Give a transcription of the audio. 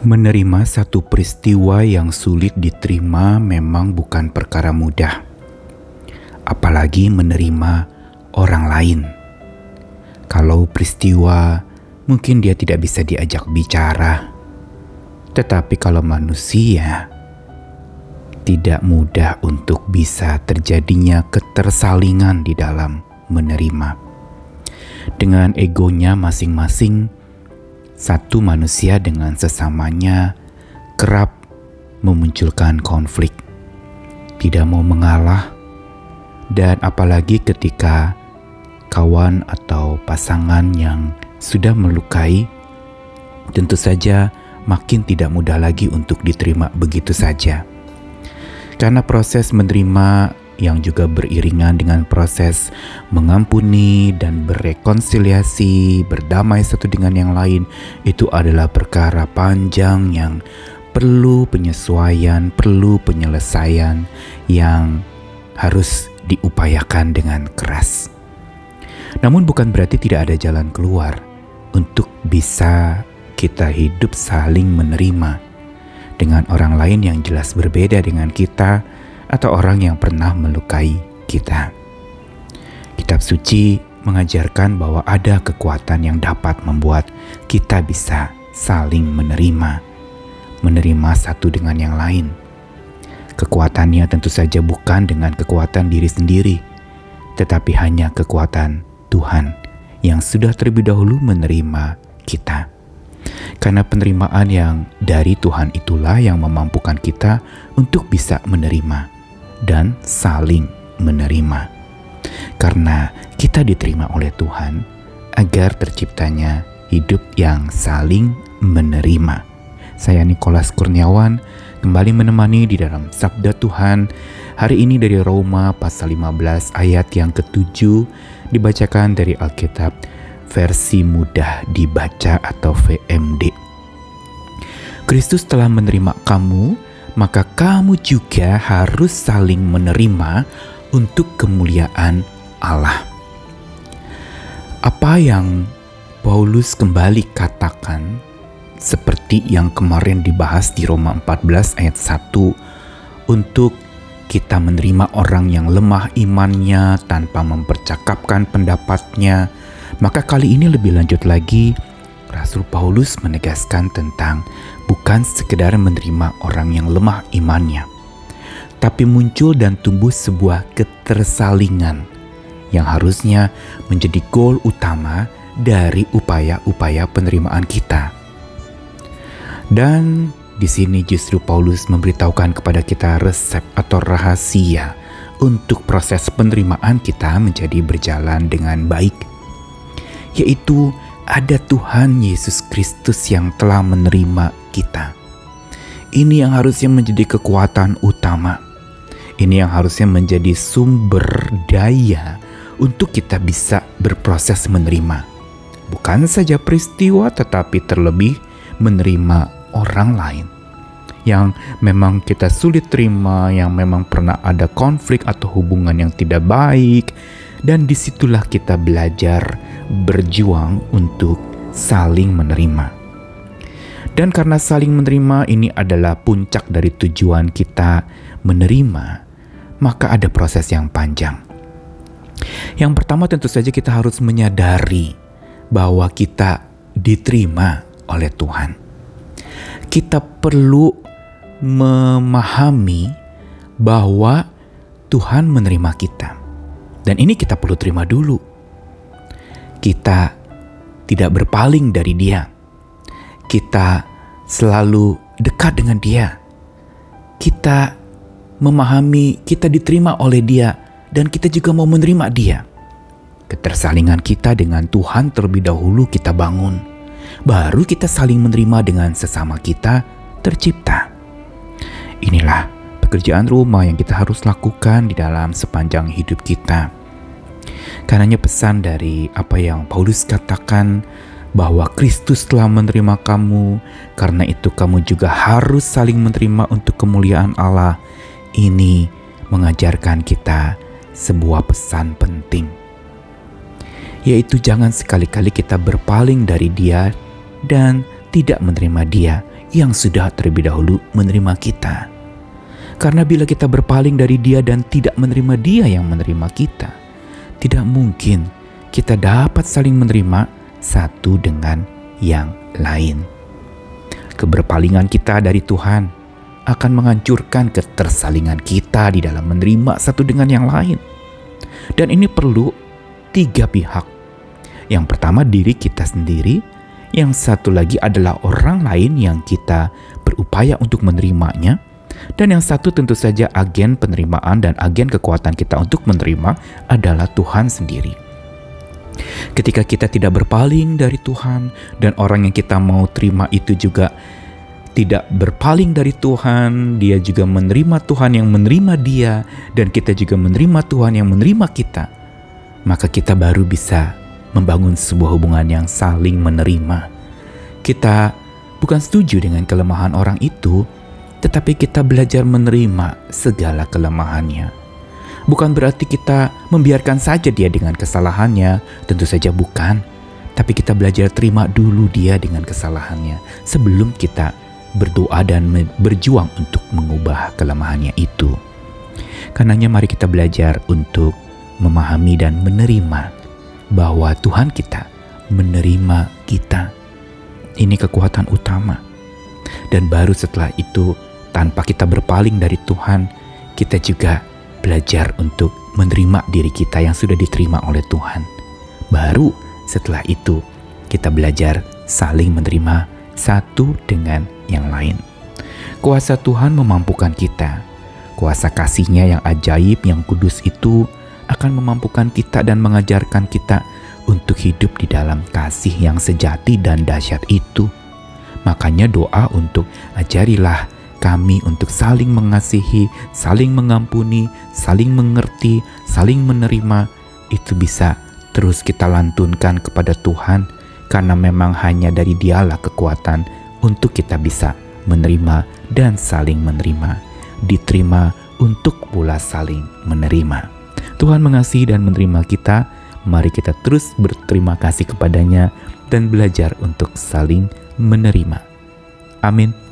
Menerima satu peristiwa yang sulit diterima memang bukan perkara mudah, apalagi menerima orang lain. Kalau peristiwa mungkin dia tidak bisa diajak bicara, tetapi kalau manusia tidak mudah untuk bisa terjadinya ketersalingan di dalam menerima. Dengan egonya masing-masing, satu manusia dengan sesamanya kerap memunculkan konflik, tidak mau mengalah, dan apalagi ketika kawan atau pasangan yang sudah melukai, tentu saja makin tidak mudah lagi untuk diterima begitu saja. Karena proses menerima yang juga beriringan dengan proses mengampuni dan berrekonsiliasi, berdamai satu dengan yang lain, itu adalah perkara panjang yang perlu penyesuaian, perlu penyelesaian yang harus diupayakan dengan keras. Namun bukan berarti tidak ada jalan keluar untuk bisa kita hidup saling menerima dengan orang lain yang jelas berbeda dengan kita atau orang yang pernah melukai kita. Kitab suci mengajarkan bahwa ada kekuatan yang dapat membuat kita bisa saling menerima satu dengan yang lain. Kekuatannya tentu saja bukan dengan kekuatan diri sendiri, tetapi hanya kekuatan Tuhan yang sudah terlebih dahulu menerima kita. Karena penerimaan yang dari Tuhan itulah yang memampukan kita untuk bisa menerima dan saling menerima. Karena kita diterima oleh Tuhan agar terciptanya hidup yang saling menerima. Saya Nikolas Kurniawan kembali menemani di dalam Sabda Tuhan hari ini dari Roma pasal 15 ayat yang ke-7, dibacakan dari Alkitab versi mudah dibaca atau VMD. Kristus telah menerima kamu, maka kamu juga harus saling menerima untuk kemuliaan Allah. Apa yang Paulus kembali katakan seperti yang kemarin dibahas di Roma 14 ayat 1, untuk kita menerima orang yang lemah imannya tanpa mempercakapkan pendapatnya, maka kali ini lebih lanjut lagi Rasul Paulus menegaskan tentang bukan sekedar menerima orang yang lemah imannya, tapi muncul dan tumbuh sebuah ketersalingan yang harusnya menjadi goal utama dari upaya-upaya penerimaan kita. Dan di sini justru Paulus memberitahukan kepada kita resep atau rahasia untuk proses penerimaan kita menjadi berjalan dengan baik, yaitu ada Tuhan Yesus Kristus yang telah menerima kita. Ini yang harusnya menjadi kekuatan utama. Ini yang harusnya menjadi sumber daya untuk kita bisa berproses menerima. Bukan saja peristiwa, tetapi terlebih menerima orang lain yang memang kita sulit terima, yang memang pernah ada konflik atau hubungan yang tidak baik. Dan disitulah kita belajar berjuang untuk saling menerima. Dan karena saling menerima ini adalah puncak dari tujuan kita menerima, maka ada proses yang panjang. Yang pertama tentu saja kita harus menyadari bahwa kita diterima oleh Tuhan. Kita perlu memahami bahwa Tuhan menerima kita. Dan ini kita perlu terima dulu. Kita tidak berpaling dari Dia. Kita selalu dekat dengan Dia. Kita memahami kita diterima oleh Dia dan kita juga mau menerima Dia. Ketersalingan kita dengan Tuhan terlebih dahulu kita bangun. Baru kita saling menerima dengan sesama kita tercipta. Inilah pekerjaan rumah yang kita harus lakukan di dalam sepanjang hidup kita. Karenanya pesan dari apa yang Paulus katakan bahwa Kristus telah menerima kamu, karena itu kamu juga harus saling menerima untuk kemuliaan Allah. Ini mengajarkan kita sebuah pesan penting, yaitu jangan sekali-kali kita berpaling dari Dia dan tidak menerima Dia. yang sudah terlebih dahulu menerima kita. Karena bila kita berpaling dari Dia dan tidak menerima Dia yang menerima kita, tidak mungkin kita dapat saling menerima satu dengan yang lain. Keberpalingan kita dari Tuhan akan menghancurkan ketersalingan kita di dalam menerima satu dengan yang lain. Dan ini perlu 3 pihak. Yang pertama diri kita sendiri, yang satu lagi adalah orang lain yang kita berupaya untuk menerimanya, dan yang satu tentu saja agen penerimaan dan agen kekuatan kita untuk menerima adalah Tuhan sendiri. Ketika kita tidak berpaling dari Tuhan dan orang yang kita mau terima itu juga tidak berpaling dari Tuhan, dia juga menerima Tuhan yang menerima dia, dan kita juga menerima Tuhan yang menerima kita, maka kita baru bisa membangun sebuah hubungan yang saling menerima. Kita bukan setuju dengan kelemahan orang itu, tetapi kita belajar menerima segala kelemahannya. Bukan berarti kita membiarkan saja dia dengan kesalahannya, tentu saja bukan. Tapi kita belajar terima dulu dia dengan kesalahannya sebelum kita berdoa dan berjuang untuk mengubah kelemahannya itu. Karenanya mari kita belajar untuk memahami dan menerima bahwa Tuhan kita menerima kita. Ini kekuatan utama. Dan baru setelah itu, tanpa kita berpaling dari Tuhan, kita juga belajar untuk menerima diri kita yang sudah diterima oleh Tuhan. Baru setelah itu, kita belajar saling menerima satu dengan yang lain. Kuasa Tuhan memampukan kita. Kuasa kasih-Nya yang ajaib, yang kudus itu akan memampukan kita dan mengajarkan kita untuk hidup di dalam kasih yang sejati dan dahsyat itu. Makanya doa untuk ajarilah kami untuk saling mengasihi, saling mengampuni, saling mengerti, saling menerima, itu bisa terus kita lantunkan kepada Tuhan, karena memang hanya dari Dialah kekuatan untuk kita bisa menerima dan saling menerima, diterima untuk pula saling menerima. Tuhan mengasihi dan menerima kita. Mari kita terus berterima kasih kepadanya dan belajar untuk saling menerima. Amin.